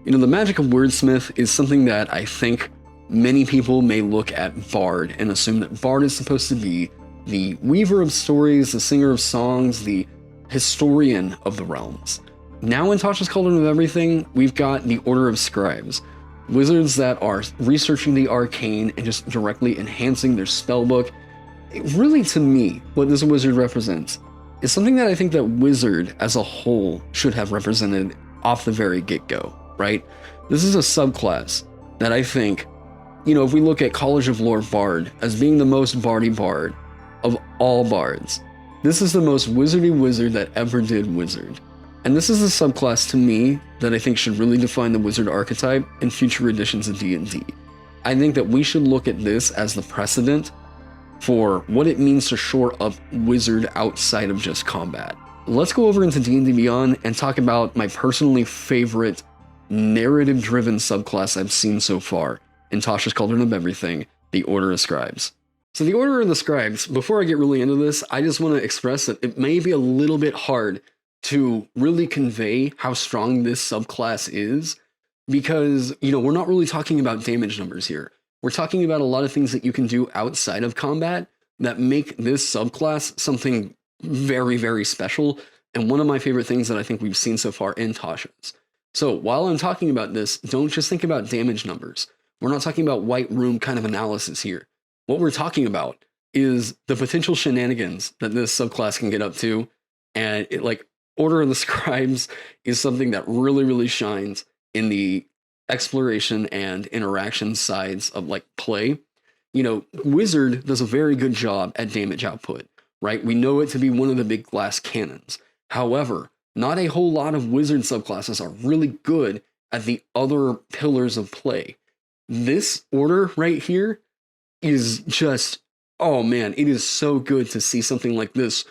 You know, the magic of wordsmith is something that I think many people may look at Bard and assume that Bard is supposed to be the weaver of stories, the singer of songs, the historian of the realms. Now in Tasha's Cauldron of Everything, we've got the Order of Scribes, wizards that are researching the arcane and just directly enhancing their spellbook. Really, to me, what this wizard represents is something that I think that wizard as a whole should have represented off the very get-go, right? This is a subclass that I think, you know, if we look at College of Lore Bard as being the most bardy bard of all bards, this is the most wizardy wizard that ever did wizard. And this is a subclass to me that I think should really define the wizard archetype in future editions of D&D. I think that we should look at this as the precedent for what it means to shore up wizard outside of just combat. Let's go over into D&D Beyond and talk about my personally favorite narrative-driven subclass I've seen so far in Tasha's Cauldron of Everything, the Order of Scribes. So the Order of the Scribes, before I get really into this, I just want to express that it may be a little bit hard to really convey how strong this subclass is because, you know, we're not really talking about damage numbers here. We're talking about a lot of things that you can do outside of combat that make this subclass something very, very special, and one of my favorite things that I think we've seen so far in Tasha's. So while I'm talking about this, don't just think about damage numbers. We're not talking about white room kind of analysis here. What we're talking about is the potential shenanigans that this subclass can get up to, and it, like, Order of the Scribes is something that really, really shines in the exploration and interaction sides of like play. You know, Wizard does a very good job at damage output, right? We know it to be one of the big glass cannons. However, not a whole lot of Wizard subclasses are really good at the other pillars of play. This order right here is just, oh man, it is so good to see something like this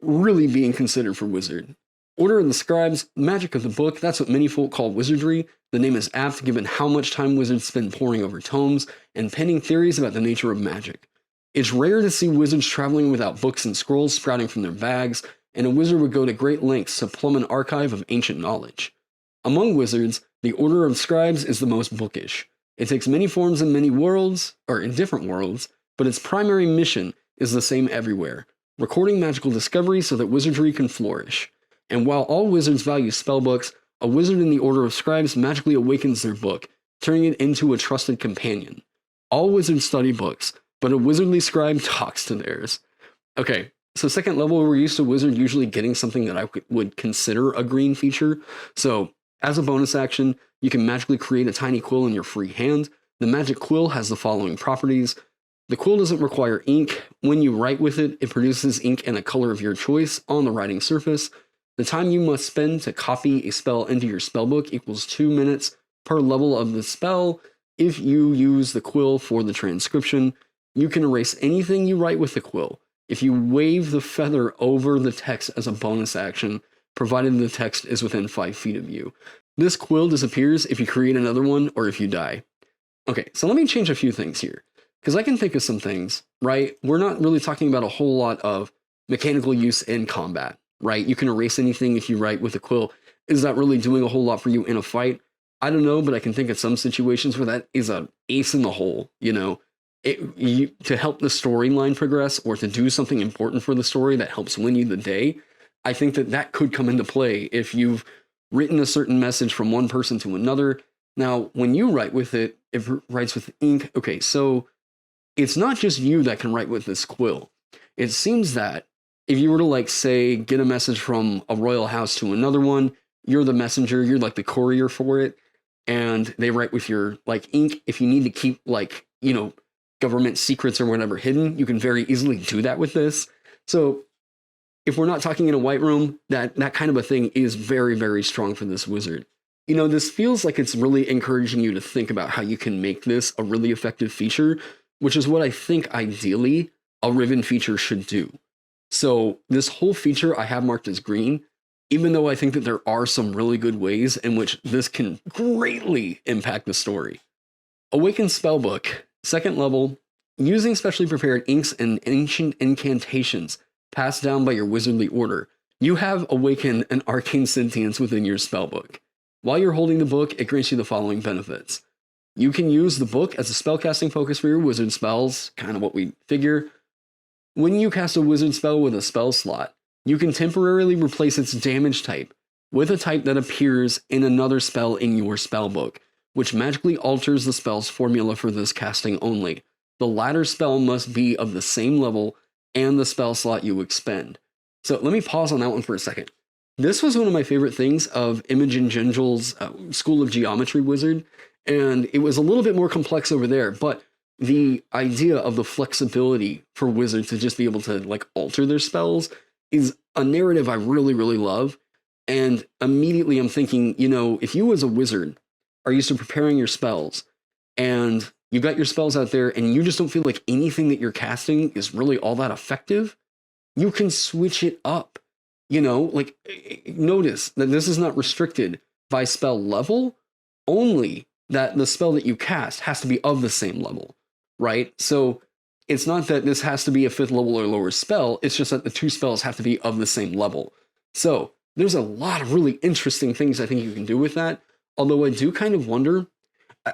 really being considered for Wizard. Order of the Scribes, magic of the book, that's what many folk call wizardry. The name is apt given how much time wizards spend poring over tomes and penning theories about the nature of magic. It's rare to see wizards traveling without books and scrolls sprouting from their bags, and a wizard would go to great lengths to plumb an archive of ancient knowledge. Among wizards, the Order of Scribes is the most bookish. It takes many forms in many worlds, or in different worlds, but its primary mission is the same everywhere, recording magical discoveries so that wizardry can flourish. And while all wizards value spellbooks, a wizard in the Order of Scribes magically awakens their book, turning it into a trusted companion. All wizards study books, but a wizardly scribe talks to theirs. Okay, so second level, we're used to wizard usually getting something that I would consider a green feature. So as a bonus action, you can magically create a tiny quill in your free hand. The magic quill has the following properties. The quill doesn't require ink. When you write with it, it produces ink in a color of your choice on the writing surface. The time you must spend to copy a spell into your spellbook equals 2 minutes per level of the spell. If you use the quill for the transcription, you can erase anything you write with the quill if you wave the feather over the text as a bonus action, provided the text is within 5 feet of you. This quill disappears if you create another one or if you die. Okay, so let me change a few things here, because I can think of some things, right? We're not really talking about a whole lot of mechanical use in combat. Right? You can erase anything if you write with a quill. Is that really doing a whole lot for you in a fight? I don't know, but I can think of some situations where that is an ace in the hole, you know? To help the storyline progress or to do something important for the story that helps win you the day, I think that that could come into play if you've written a certain message from one person to another. Now, when you write with it, it writes with ink. Okay, so it's not just you that can write with this quill. It seems that if you were to, like, say, get a message from a royal house to another one, you're the messenger, you're like the courier for it, and they write with your, like, ink. If you need to keep, like, you know, government secrets or whatever hidden, you can very easily do that with this. So if we're not talking in a white room, that kind of a thing is very, very strong for this wizard. You know, this feels like it's really encouraging you to think about how you can make this a really effective feature, which is what I think ideally a Riven feature should do. So this whole feature I have marked as green, even though I think that there are some really good ways in which this can greatly impact the story. Awakens Spellbook, second level, using specially prepared inks and ancient incantations passed down by your wizardly order, you have awakened an arcane sentience within your spellbook. While you're holding the book, it grants you the following benefits. You can use the book as a spellcasting focus for your wizard spells, kind of what we figure. When you cast a wizard spell with a spell slot, you can temporarily replace its damage type with a type that appears in another spell in your spellbook, which magically alters the spell's formula for this casting only. The latter spell must be of the same level and the spell slot you expend. So let me pause on that one for a second. This was one of my favorite things of Imogen Gengel's School of Geometry wizard, and it was a little bit more complex over there, but the idea of the flexibility for wizards to just be able to like alter their spells is a narrative I really, really love. And immediately I'm thinking, you know, if you as a wizard are used to preparing your spells and you've got your spells out there and you just don't feel like anything that you're casting is really all that effective, you can switch it up. You know, like notice that this is not restricted by spell level, only that the spell that you cast has to be of the same level, right? So it's not that this has to be a 5th level or lower spell, it's just that the two spells have to be of the same level. So there's a lot of really interesting things I think you can do with that, although I do kind of wonder,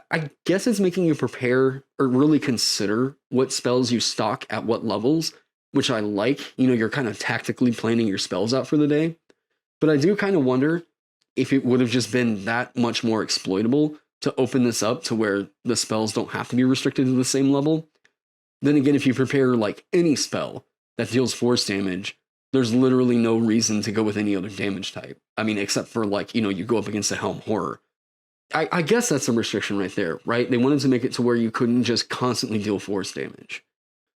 I guess it's making you prepare or really consider what spells you stock at what levels, which I like. You know, you're kind of tactically planning your spells out for the day. But I do kind of wonder if it would have just been that much more exploitable to open this up to where the spells don't have to be restricted to the same level. Then again, if you prepare like any spell that deals force damage, there's literally no reason to go with any other damage type. I mean, except for like, you know, you go up against a Helm Horror. I guess that's a restriction right there, right? They wanted to make it to where you couldn't just constantly deal force damage.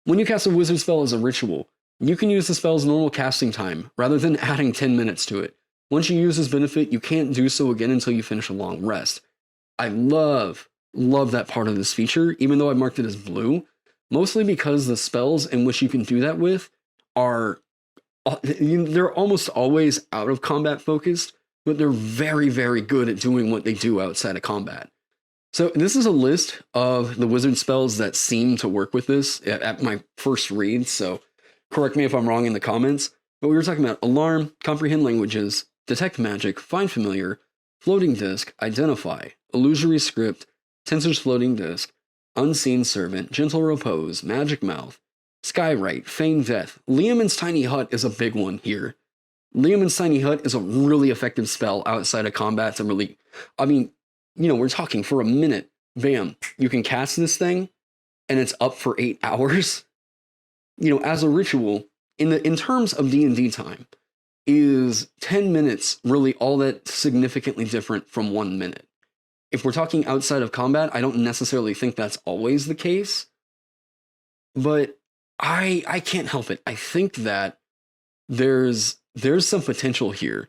When you cast a wizard spell as a ritual, you can use the spell's normal casting time rather than adding 10 minutes to it. Once you use this benefit, you can't do so again until you finish a long rest. I love that part of this feature, even though I marked it as blue, mostly because the spells in which you can do that with are, they're almost always out of combat focused, but they're very, very good at doing what they do outside of combat. So this is a list of the wizard spells that seem to work with this at my first read, so correct me if I'm wrong in the comments, but we were talking about Alarm, Comprehend Languages, Detect Magic, Find Familiar, Floating Disk, Identify, Illusory Script, Tensor's Floating Disk, Unseen Servant, Gentle Repose, Magic Mouth, Skywrite, Feign Death. Leomund's Tiny Hut is a big one here. Leomund's Tiny Hut is a really effective spell outside of combat to really, I mean, you know, we're talking for a minute, bam, you can cast this thing and it's up for 8 hours. You know, as a ritual, in terms of D&D time, is 10 minutes really all that significantly different from 1 minute? If we're talking outside of combat, I don't necessarily think that's always the case, but I can't help it. I think that there's some potential here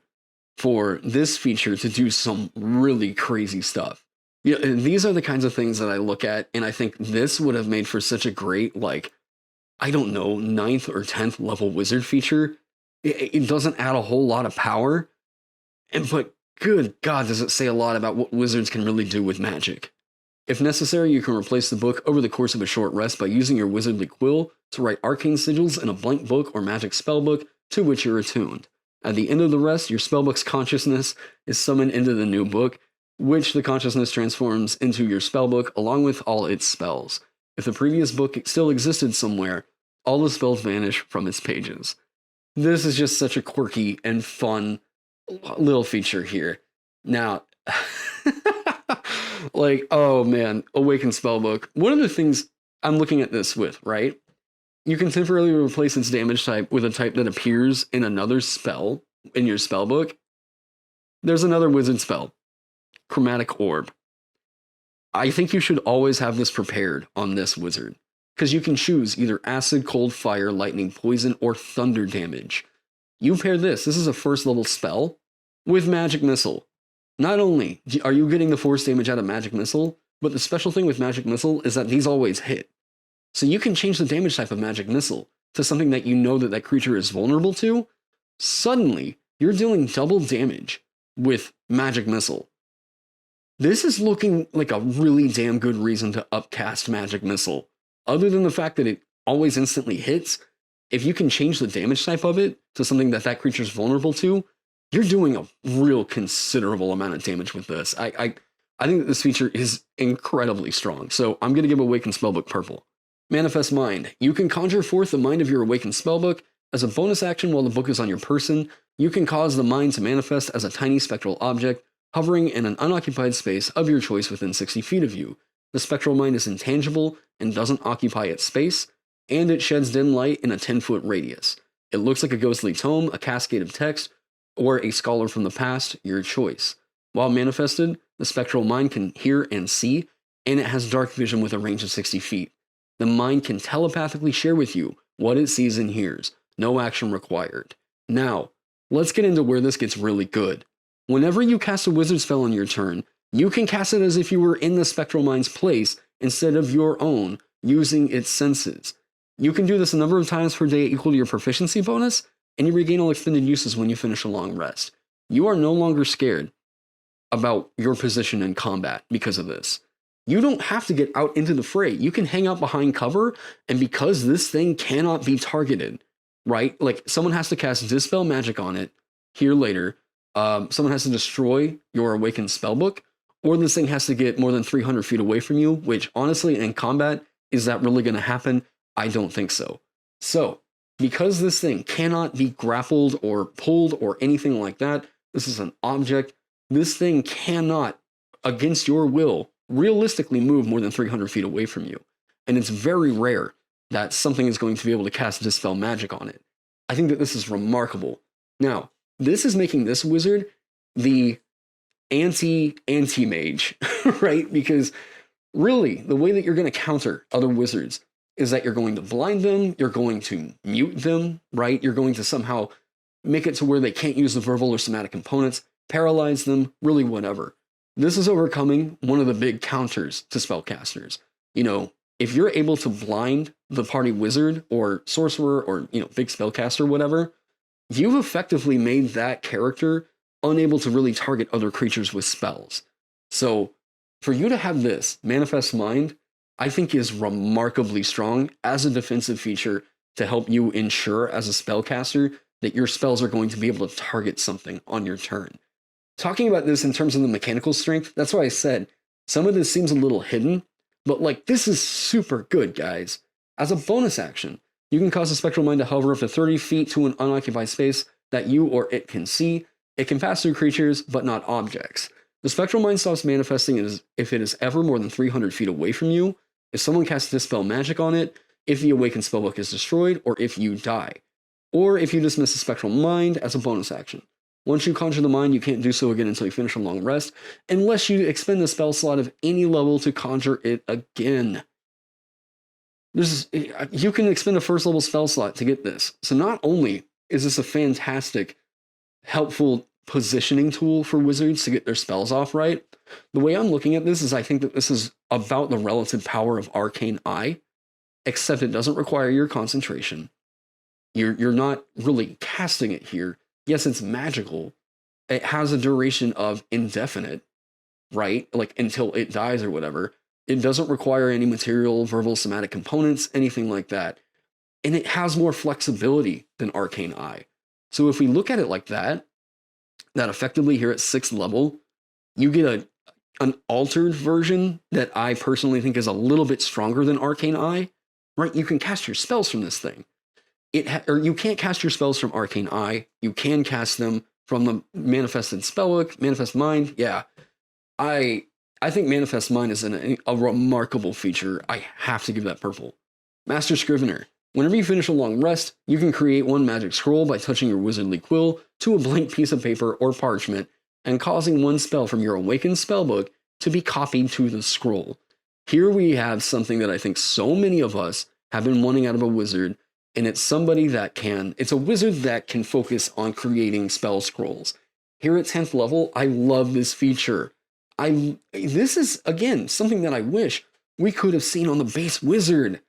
for this feature to do some really crazy stuff. You know, these are the kinds of things that I look at, and I think this would have made for such a great, like, I don't know, 9th or 10th level wizard feature. It doesn't add a whole lot of power, but good God, does it say a lot about what wizards can really do with magic. If necessary, you can replace the book over the course of a short rest by using your wizardly quill to write arcane sigils in a blank book or magic spellbook to which you're attuned. At the end of the rest, your spellbook's consciousness is summoned into the new book, which the consciousness transforms into your spellbook along with all its spells. If the previous book still existed somewhere, all the spells vanish from its pages. This is just such a quirky and fun little feature here. Now, like, oh man, Awakens spellbook. One of the things I'm looking at this with, right? You can temporarily replace its damage type with a type that appears in another spell in your spellbook. There's another wizard spell, Chromatic Orb. I think you should always have this prepared on this wizard, because you can choose either acid, cold, fire, lightning, poison, or thunder damage. You pair this is a first level spell, with Magic Missile. Not only are you getting the force damage out of Magic Missile, but the special thing with Magic Missile is that these always hit. So you can change the damage type of Magic Missile to something that you know that that creature is vulnerable to. Suddenly, you're dealing double damage with Magic Missile. This is looking like a really damn good reason to upcast Magic Missile. Other than the fact that it always instantly hits, if you can change the damage type of it to something that that creature's vulnerable to, you're doing a real considerable amount of damage with this. I think that this feature is incredibly strong. So I'm going to give Awakened Spellbook purple. Manifest Mind. You can conjure forth the mind of your Awakened Spellbook. As a bonus action while the book is on your person, you can cause the mind to manifest as a tiny spectral object hovering in an unoccupied space of your choice within 60 feet of you. The spectral mind is intangible and doesn't occupy its space, and it sheds dim light in a 10-foot radius. It looks like a ghostly tome, a cascade of text, or a scholar from the past, your choice. While manifested, the spectral mind can hear and see, and it has dark vision with a range of 60 feet. The mind can telepathically share with you what it sees and hears. No action required. Now, let's get into where this gets really good. Whenever you cast a wizard spell on your turn, you can cast it as if you were in the spectral mind's place instead of your own, using its senses. You can do this a number of times per day equal to your proficiency bonus, and you regain all extended uses when you finish a long rest. You are no longer scared about your position in combat because of this. You don't have to get out into the fray. You can hang out behind cover, and because this thing cannot be targeted, right? Like, someone has to cast Dispel Magic on it here later. Someone has to destroy your Awakened Spellbook, or this thing has to get more than 300 feet away from you, which honestly, in combat, is that really going to happen? I don't think so. So, because this thing cannot be grappled or pulled or anything like that, this is an object, this thing cannot, against your will, realistically move more than 300 feet away from you. And it's very rare that something is going to be able to cast Dispel Magic on it. I think that this is remarkable. Now, this is making this wizard the anti-mage, right? Because really, the way that you're going to counter other wizards is that you're going to blind them, you're going to mute them, right? You're going to somehow make it to where they can't use the verbal or somatic components, paralyze them, really whatever. This is overcoming one of the big counters to spellcasters. You know, if you're able to blind the party wizard or sorcerer or, you know, big spellcaster, whatever, you've effectively made that character unable to really target other creatures with spells. So for you to have this Manifest Mind, I think is remarkably strong as a defensive feature to help you ensure as a spellcaster that your spells are going to be able to target something on your turn. Talking about this in terms of the mechanical strength, that's why I said some of this seems a little hidden, but like, this is super good, guys. As a bonus action, you can cause a spectral mind to hover up to 30 feet to an unoccupied space that you or it can see. It can pass through creatures, but not objects. The spectral mind stops manifesting if it is ever more than 300 feet away from you, if someone casts Dispel Magic on it, if the Awakened Spellbook is destroyed, or if you die. Or if you dismiss the spectral mind as a bonus action. Once you conjure the mind, you can't do so again until you finish a long rest, unless you expend the spell slot of any level to conjure it again. You can expend a first level spell slot to get this. So not only is this a fantastic, helpful positioning tool for wizards to get their spells off right, the way I'm looking at this is I think that this is about the relative power of Arcane Eye, except it doesn't require your concentration. You're not really casting it here. Yes, it's magical. It has a duration of indefinite, right? Like until it dies or whatever. It doesn't require any material, verbal, somatic components, anything like that. And it has more flexibility than Arcane Eye. So if we look at it like that effectively here at 6th level, you get an altered version that I personally think is a little bit stronger than Arcane Eye, right? You can cast your spells from this thing. Or you can't cast your spells from Arcane Eye. You can cast them from the Manifested Spellbook, Manifest Mind. Yeah, I think Manifest Mind is a remarkable feature. I have to give that purple. Master Scrivener. Whenever you finish a long rest, you can create one magic scroll by touching your wizardly quill to a blank piece of paper or parchment and causing one spell from your Awakened Spellbook to be copied to the scroll. Here we have something that I think so many of us have been wanting out of a wizard, and it's it's a wizard that can focus on creating spell scrolls. Here at 10th level, I love this feature. This is, again, something that I wish we could have seen on the base wizard.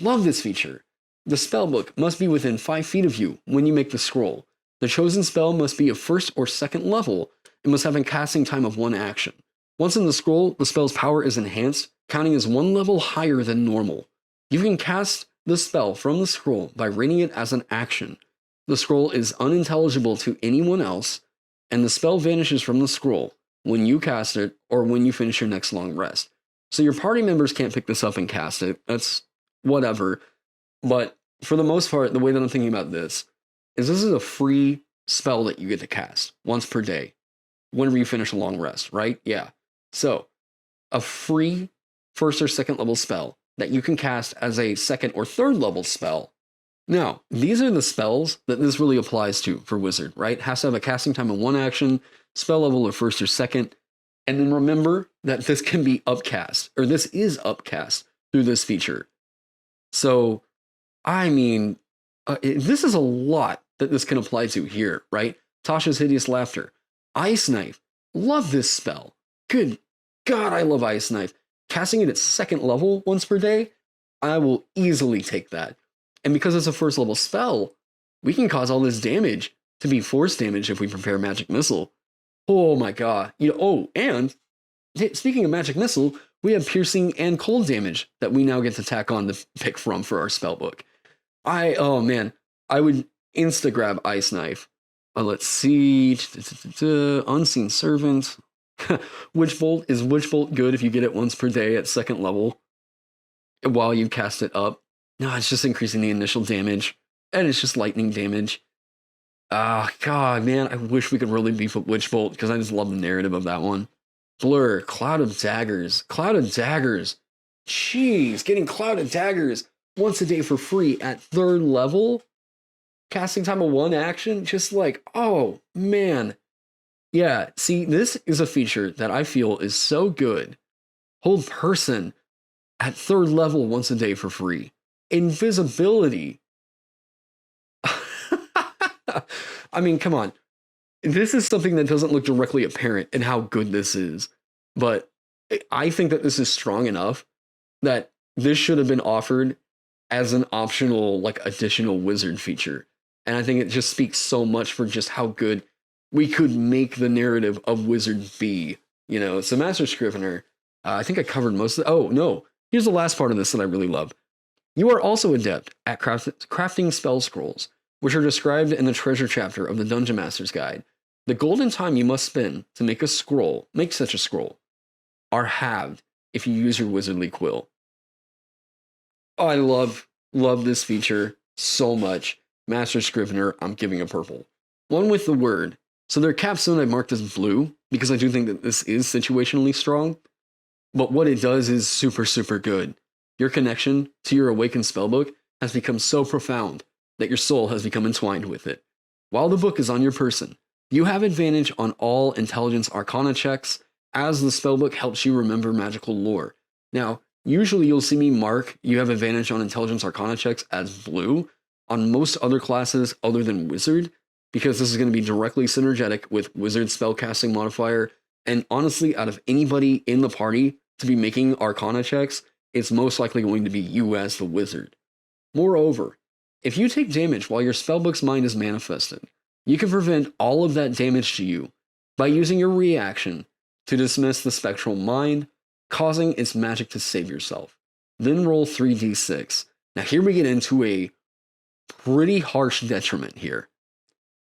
Love this feature. The spellbook must be within 5 feet of you when you make the scroll. The chosen spell must be of 1st or 2nd level and must have a casting time of 1 action. Once in the scroll, the spell's power is enhanced, counting as 1 level higher than normal. You can cast the spell from the scroll by reading it as an action. The scroll is unintelligible to anyone else. and the spell vanishes from the scroll when you cast it or when you finish your next long rest. So your party members can't pick this up and cast it. That's whatever. But for the most part, the way that I'm thinking about this is a free spell that you get to cast once per day whenever you finish a long rest, right? Yeah. So a free first or second level spell that you can cast as a second or third level spell. Now, these are the spells that this really applies to for Wizard, right? Has to have a casting time of 1 action, spell level of first or second, and then remember that this can be upcast, or this is upcast through this feature. So, I mean, this is a lot that this can apply to here, right? Tasha's Hideous Laughter. Ice Knife. Love this spell. Good God, I love Ice Knife. Casting it at second level once per day, I will easily take that. And because it's a first level spell, we can cause all this damage to be force damage if we prepare Magic Missile. Oh my God. And speaking of Magic Missile, we have piercing and cold damage that we now get to tack on to pick from for our spellbook. I would insta grab Ice Knife. Let's see. Unseen Servant. Witch Bolt. Is Witch Bolt good if you get it once per day at second level while you cast it up? No, it's just increasing the initial damage, and it's just lightning damage. God, man, I wish we could really beef up Witch Bolt, because I just love the narrative of that one. Blur, Cloud of Daggers. Cloud of Daggers. Jeez, getting Cloud of Daggers once a day for free at third level? Casting time of 1 action? Just like, oh, man. Yeah, see, this is a feature that I feel is so good. Hold Person at third level once a day for free. Invisibility. I mean, come on. This is something that doesn't look directly apparent in how good this is. But I think that this is strong enough that this should have been offered as an optional, like, additional wizard feature. And I think it just speaks so much for just how good we could make the narrative of Wizard be. So Master Scrivener, I think I covered most of it. Oh, no. Here's the last part of this that I really love. You are also adept at crafting spell scrolls, which are described in the treasure chapter of the Dungeon Master's Guide. The golden time you must spend to make such a scroll, are halved if you use your wizardly quill. Oh, I love this feature so much. Master Scrivener, I'm giving a purple. One with the word. So their capstone I marked as blue, because I do think that this is situationally strong. But what it does is super, super good. Your connection to your awakens spellbook has become so profound that your soul has become entwined with it. While the book is on your person, you have advantage on all intelligence arcana checks, as the spellbook helps you remember magical lore. Now, usually you'll see me mark you have advantage on intelligence arcana checks as blue on most other classes other than wizard, because this is going to be directly synergetic with wizard spellcasting modifier, and honestly, out of anybody in the party to be making arcana checks, it's most likely going to be you as the wizard. Moreover, if you take damage while your spellbook's mind is manifested, you can prevent all of that damage to you by using your reaction to dismiss the spectral mind, causing its magic to save yourself. Then roll 3d6. Now here we get into a pretty harsh detriment here.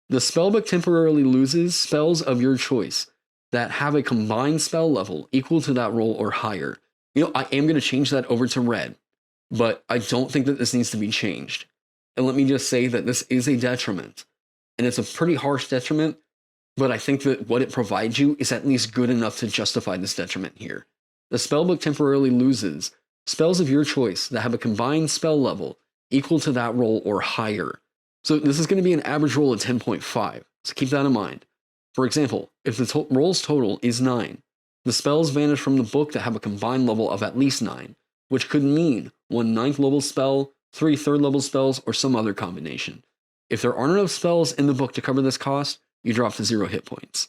The spellbook temporarily loses spells of your choice that have a combined spell level equal to that roll or higher. I am going to change that over to red, but I don't think that this needs to be changed. And let me just say that this is a detriment, and it's a pretty harsh detriment, but I think that what it provides you is at least good enough to justify this detriment here. The spellbook temporarily loses spells of your choice that have a combined spell level equal to that roll or higher. So this is going to be an average roll of 10.5, so keep that in mind. For example, if the roll's total is 9, the spells vanish from the book that have a combined level of at least 9, which could mean 1 9th level spell, 3 3rd level spells, or some other combination. If there aren't enough spells in the book to cover this cost, you drop to 0 hit points.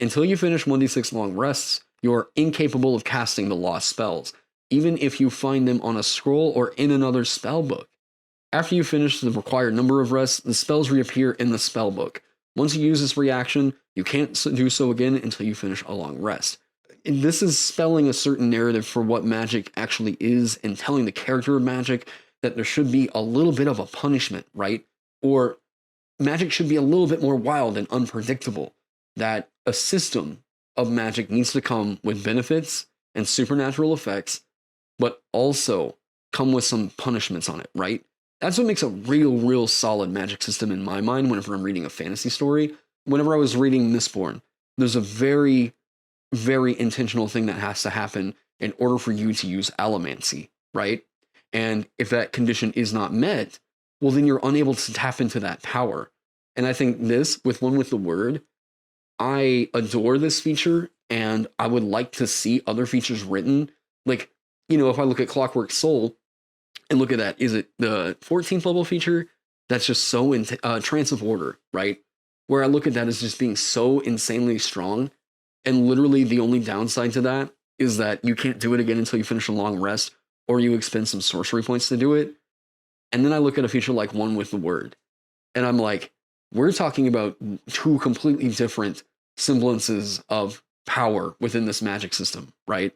Until you finish 1d6 long rests, you are incapable of casting the lost spells, even if you find them on a scroll or in another spell book. After you finish the required number of rests, the spells reappear in the spell book. Once you use this reaction, you can't do so again until you finish a long rest. And this is spelling a certain narrative for what magic actually is, and telling the character of magic that there should be a little bit of a punishment, right? Or magic should be a little bit more wild and unpredictable. that a system of magic needs to come with benefits and supernatural effects, but also come with some punishments on it, right? That's what makes a real solid magic system in my mind whenever I'm reading a fantasy story. Whenever I was reading Mistborn, there's a very intentional thing that has to happen in order for you to use allomancy, right? And if that condition is not met, well, then you're unable to tap into that power. And I think this, with One with the Word, I adore this feature, and I would like to see other features written. Like, if I look at Clockwork Soul and look at that, is it the 14th level feature? That's just so Trance of Order, right? Where I look at that as just being so insanely strong. And literally the only downside to that is that you can't do it again until you finish a long rest, or you expend some sorcery points to do it. And then I look at a feature like One with the Word, and I'm like, we're talking about two completely different semblances of power within this magic system, right?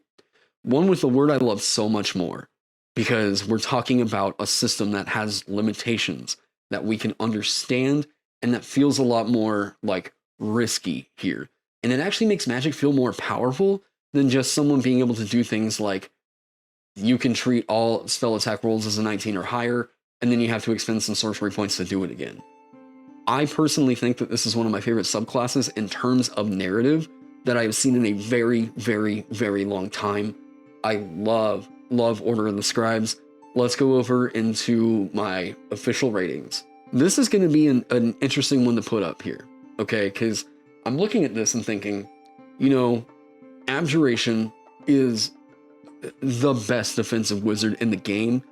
One with the Word I love so much more because we're talking about a system that has limitations that we can understand, and that feels a lot more like risky here. And it actually makes magic feel more powerful than just someone being able to do things like you can treat all spell attack rolls as a 19 or higher, and then you have to expend some sorcery points to do it again. I personally think that this is one of my favorite subclasses in terms of narrative that I've seen in a very long time. I love Order of the Scribes. Let's go over into my official ratings. This is going to be an interesting one to put up here, okay? Because I'm looking at this and thinking, Abjuration is the best defensive wizard in the game,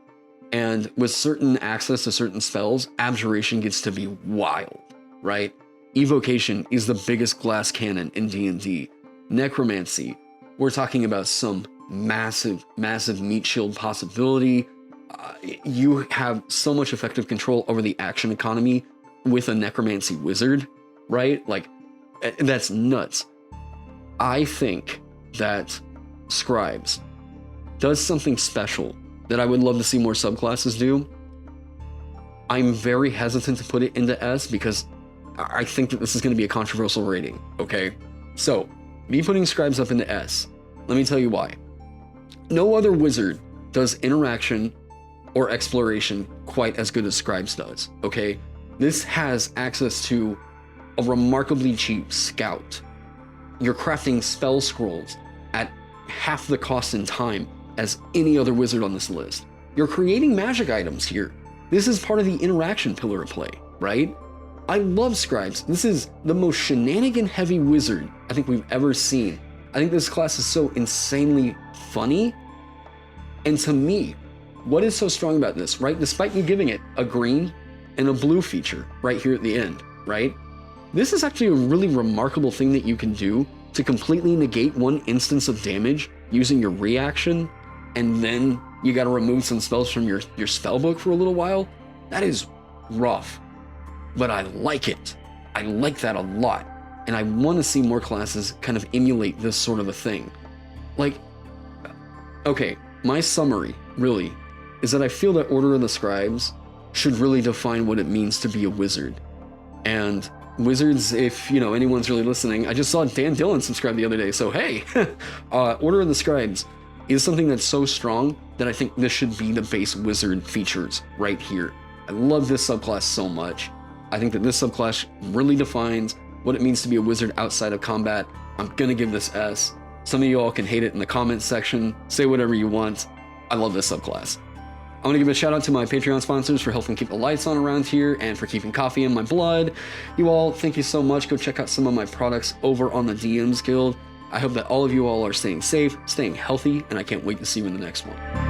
and with certain access to certain spells, Abjuration gets to be wild, right? Evocation is the biggest glass cannon in D&D. Necromancy, we're talking about some massive meat shield possibility. You have so much effective control over the action economy with a necromancy wizard, right? Like, that's nuts. I think that Scribes does something special that I would love to see more subclasses do. I'm very hesitant to put it into S because I think that this is going to be a controversial rating, okay? So, me putting Scribes up into S, let me tell you why. No other wizard does interaction or exploration quite as good as Scribes does, okay? This has access to a remarkably cheap scout. You're crafting spell scrolls at half the cost and time as any other wizard on this list. You're creating magic items here. This is part of the interaction pillar of play, right? I love Scribes. This is the most shenanigan-heavy wizard I think we've ever seen. I think this class is so insanely funny. And to me, what is so strong about this, right? Despite you giving it a green and a blue feature right here at the end, right? This is actually a really remarkable thing that you can do to completely negate one instance of damage using your reaction, and then you got to remove some spells from your spellbook for a little while. That is rough, but I like it. I like that a lot, and I want to see more classes kind of emulate this sort of a thing. Like, okay, my summary really is that I feel that Order of the Scribes should really define what it means to be a wizard. And wizards, if anyone's really listening, I just saw Dan Dillon subscribe the other day, so hey, Order of the Scribes is something that's so strong that I think this should be the base wizard features right here. I love this subclass so much. I think that this subclass really defines what it means to be a wizard outside of combat. I'm gonna give this S. Some of you all can hate it in the comments section. Say whatever you want. I love this subclass. I want to give a shout out to my Patreon sponsors for helping keep the lights on around here and for keeping coffee in my blood. You all, thank you so much. Go check out some of my products over on the DMs Guild. I hope that all of you all are staying safe, staying healthy, and I can't wait to see you in the next one.